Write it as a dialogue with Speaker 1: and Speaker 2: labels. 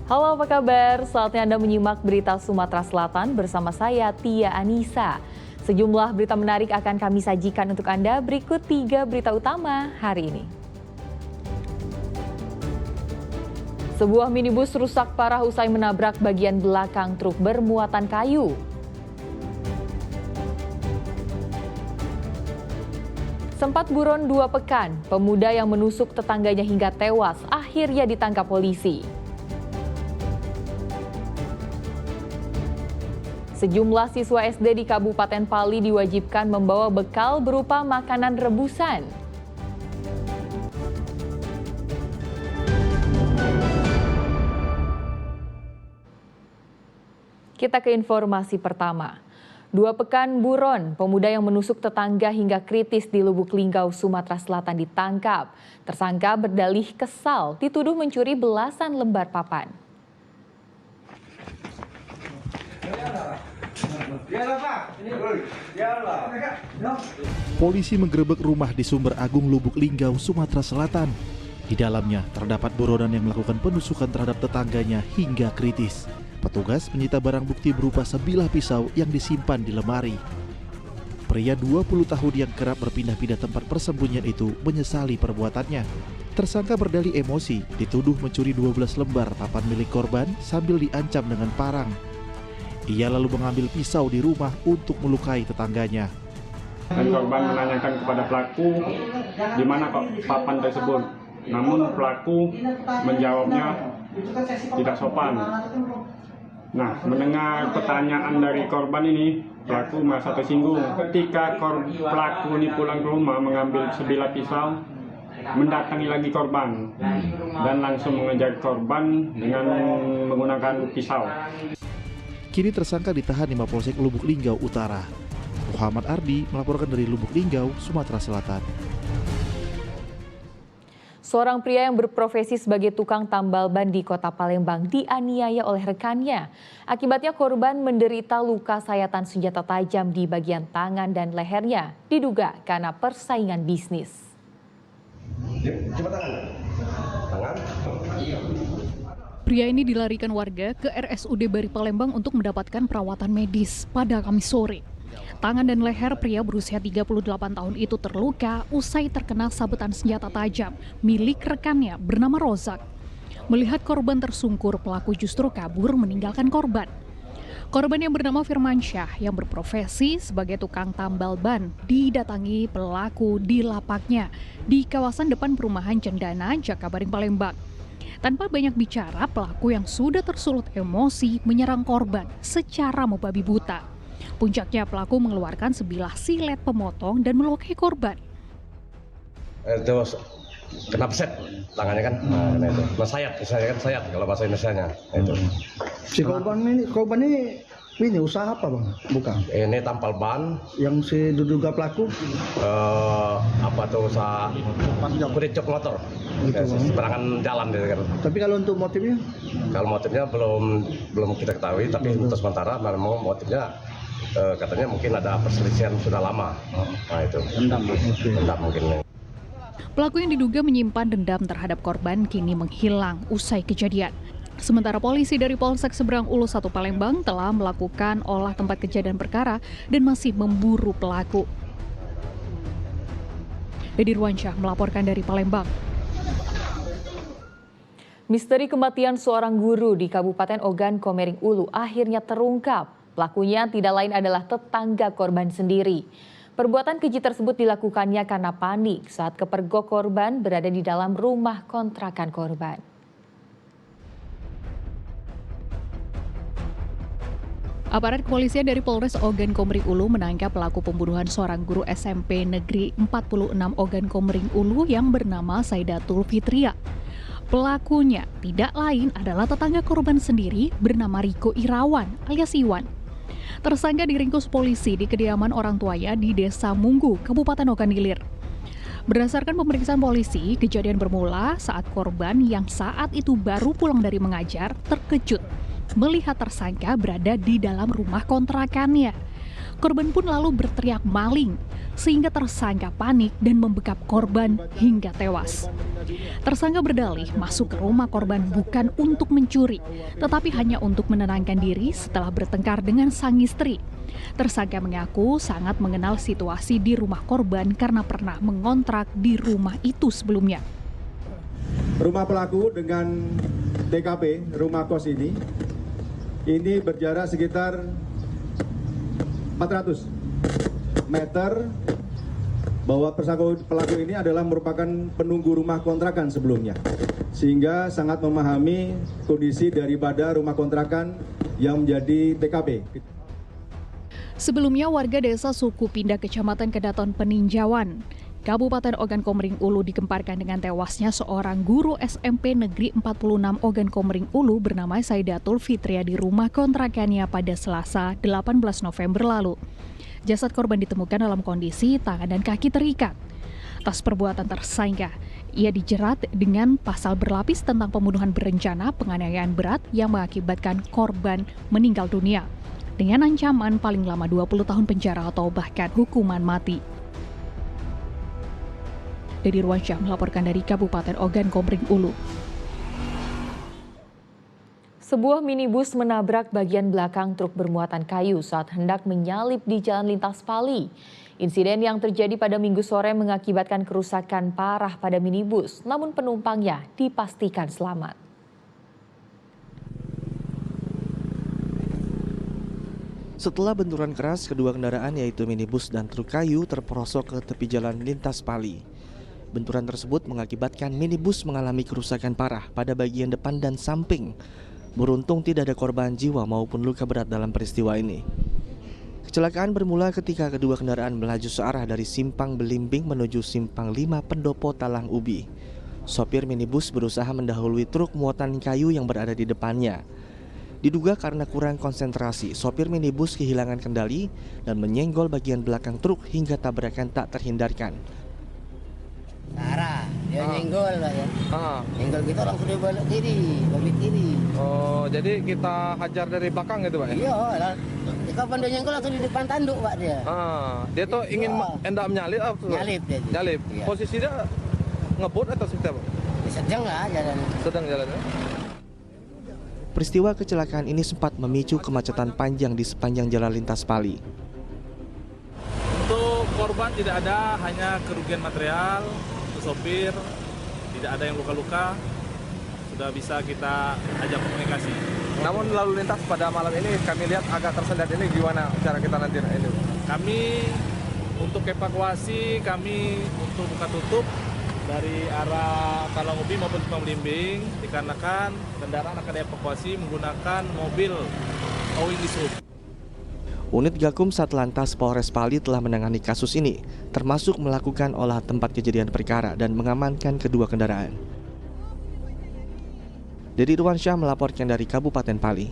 Speaker 1: Halo, apa kabar? Saatnya Anda menyimak berita Sumatera Selatan bersama saya, Tia Anissa. Sejumlah berita menarik akan kami sajikan untuk Anda. Berikut 3 berita utama hari ini. Sebuah minibus rusak parah usai menabrak bagian belakang truk bermuatan kayu. Sempat buron 2 pekan, pemuda yang menusuk tetangganya hingga tewas akhirnya ditangkap polisi. Sejumlah siswa SD di Kabupaten Pali diwajibkan membawa bekal berupa makanan rebusan. Kita ke informasi pertama. 2 pekan buron, pemuda yang menusuk tetangga hingga kritis di Lubuk Linggau, Sumatera Selatan ditangkap. Tersangka berdalih kesal, dituduh mencuri belasan lembar papan.
Speaker 2: Polisi menggerebek rumah di Sumber Agung, Lubuk Linggau, Sumatera Selatan. Di dalamnya terdapat buronan yang melakukan penusukan terhadap tetangganya hingga kritis. Petugas menyita barang bukti berupa sebilah pisau yang disimpan di lemari. Pria 20 tahun yang kerap berpindah-pindah tempat persembunyian itu menyesali perbuatannya. Tersangka berdalih emosi, dituduh mencuri 12 lembar papan milik korban sambil diancam dengan parang. Ia lalu mengambil pisau di rumah untuk melukai tetangganya.
Speaker 3: Dan korban menanyakan kepada pelaku di mana kok papan tersebut. Namun pelaku menjawabnya tidak sopan. Nah, mendengar pertanyaan dari korban ini, pelaku merasa tersinggung. Ketika pelaku ini pulang ke rumah mengambil sebilah pisau, mendatangi lagi korban dan langsung mengejar korban dengan menggunakan pisau.
Speaker 2: Kini tersangka ditahan di Mapolsek Lubuk Linggau Utara. Muhammad Ardi melaporkan dari Lubuk Linggau, Sumatera Selatan.
Speaker 1: Seorang pria yang berprofesi sebagai tukang tambal ban di Kota Palembang dianiaya oleh rekannya. Akibatnya korban menderita luka sayatan senjata tajam di bagian tangan dan lehernya, diduga karena persaingan bisnis.
Speaker 4: Pria ini dilarikan warga ke RSUD Bari Palembang untuk mendapatkan perawatan medis pada Kamis sore. Tangan dan leher pria berusia 38 tahun itu terluka usai terkena sabetan senjata tajam milik rekannya bernama Rozak. Melihat korban tersungkur, pelaku justru kabur meninggalkan korban. Korban yang bernama Firmansyah yang berprofesi sebagai tukang tambal ban didatangi pelaku di lapaknya di kawasan depan perumahan Cendana, Jakabaring, Palembang. Tanpa banyak bicara, pelaku yang sudah tersulut emosi menyerang korban secara membabi buta. Puncaknya pelaku mengeluarkan sebilah silet pemotong dan melukai korban.
Speaker 5: Itu kena beset tangannya kan, nah itu. Nah sayat kalau bahasa Indonesianya itu.
Speaker 6: Si korban ini usaha apa bang? Bukan.
Speaker 5: Ini tampal ban.
Speaker 6: Yang si diduga pelaku?
Speaker 5: Apa tuh usaha kulit cok motor. Seberangan jalan gitu kan.
Speaker 6: Tapi kalau untuk motifnya?
Speaker 5: Kalau motifnya belum kita ketahui, tapi untuk sementara memang motifnya katanya mungkin ada perselisihan sudah lama. Nah itu. Dendam mungkin.
Speaker 4: Pelaku yang diduga menyimpan dendam terhadap korban kini menghilang usai kejadian. Sementara polisi dari Polsek Seberang Ulus 1 Palembang telah melakukan olah tempat kejadian perkara dan masih memburu pelaku. Dedi Ruansyah melaporkan dari Palembang.
Speaker 1: Misteri kematian seorang guru di Kabupaten Ogan Komering Ulu akhirnya terungkap. Pelakunya tidak lain adalah tetangga korban sendiri. Perbuatan keji tersebut dilakukannya karena panik saat kepergok korban berada di dalam rumah kontrakan korban.
Speaker 4: Aparat kepolisian dari Polres Ogan Komering Ulu menangkap pelaku pembunuhan seorang guru SMP Negeri 46 Ogan Komering Ulu yang bernama Saidatul Fitria. Pelakunya tidak lain adalah tetangga korban sendiri bernama Riko Irawan alias Iwan. Tersangka diringkus polisi di kediaman orang tuanya di Desa Munggu, Kabupaten Ogan Ilir. Berdasarkan pemeriksaan polisi, kejadian bermula saat korban yang saat itu baru pulang dari mengajar terkejut melihat tersangka berada di dalam rumah kontrakannya. Korban pun lalu berteriak maling, sehingga tersangka panik dan membekap korban hingga tewas. Tersangka berdalih masuk ke rumah korban bukan untuk mencuri, tetapi hanya untuk menenangkan diri setelah bertengkar dengan sang istri. Tersangka mengaku sangat mengenal situasi di rumah korban karena pernah mengontrak di rumah itu sebelumnya.
Speaker 7: Rumah pelaku dengan TKP, rumah kos ini berjarak sekitar 400 meter, bahwa tersangka pelaku ini adalah merupakan penunggu rumah kontrakan sebelumnya, sehingga sangat memahami kondisi daripada rumah kontrakan yang menjadi TKP.
Speaker 4: Sebelumnya warga desa Suku Pindah Kecamatan Kedaton Peninjauan, Kabupaten Ogan Komering Ulu digemparkan dengan tewasnya seorang guru SMP Negeri 46 Ogan Komering Ulu bernama Saidatul Fitria di rumah kontrakannya pada Selasa 18 November lalu. Jasad korban ditemukan dalam kondisi tangan dan kaki terikat. Atas perbuatan tersangka, ia dijerat dengan pasal berlapis tentang pembunuhan berencana penganiayaan berat yang mengakibatkan korban meninggal dunia, dengan ancaman paling lama 20 tahun penjara atau bahkan hukuman mati. Dedi Ruansyah melaporkan dari Kabupaten Ogan Komering Ulu.
Speaker 1: Sebuah minibus menabrak bagian belakang truk bermuatan kayu saat hendak menyalip di Jalan Lintas Pali. Insiden yang terjadi pada Minggu sore mengakibatkan kerusakan parah pada minibus, namun penumpangnya dipastikan selamat.
Speaker 8: Setelah benturan keras, kedua kendaraan yaitu minibus dan truk kayu terperosok ke tepi Jalan Lintas Pali. Benturan tersebut mengakibatkan minibus mengalami kerusakan parah pada bagian depan dan samping. Beruntung tidak ada korban jiwa maupun luka berat dalam peristiwa ini. Kecelakaan bermula ketika kedua kendaraan melaju searah dari Simpang Belimbing menuju Simpang 5 Pendopo Talang Ubi. Sopir minibus berusaha mendahului truk muatan kayu yang berada di depannya. Diduga karena kurang konsentrasi, sopir minibus kehilangan kendali dan menyenggol bagian belakang truk hingga tabrakan tak terhindarkan.
Speaker 9: Arah, dia nyenggol lah ya. Nyenggol kita langsung dia balik kiri.
Speaker 10: Oh, jadi kita hajar dari belakang gitu, Pak ya?
Speaker 9: Iya lah. Kapan dia nyenggol langsung di depan tanduk, Pak dia.
Speaker 10: Dia tuh ingin hendak menyalip apa?
Speaker 9: Nyalip dia.
Speaker 10: Nyalip.
Speaker 9: Iya.
Speaker 10: Posisi dia ngebut atau seperti apa?
Speaker 9: Sedang lah jalan.
Speaker 10: Sedang jalan.
Speaker 8: Peristiwa kecelakaan ini sempat memicu kemacetan panjang di sepanjang Jalan Lintas Pali.
Speaker 11: Untuk korban tidak ada, hanya kerugian material. Sopir tidak ada yang luka-luka, sudah bisa kita ajak komunikasi.
Speaker 10: Namun lalu lintas pada malam ini kami lihat agak tersendat, ini gimana cara kita nanti ini?
Speaker 11: Kami untuk evakuasi, kami untuk buka tutup dari arah Talang Ubi maupun Simpang Belimbing, dikarenakan kendaraan akan dievakuasi menggunakan mobil towing di sub.
Speaker 8: Unit Gakum Satlantas Polres Pali telah menangani kasus ini, termasuk melakukan olah tempat kejadian perkara dan mengamankan kedua kendaraan. Dedi Ruansyah melaporkan dari Kabupaten Pali.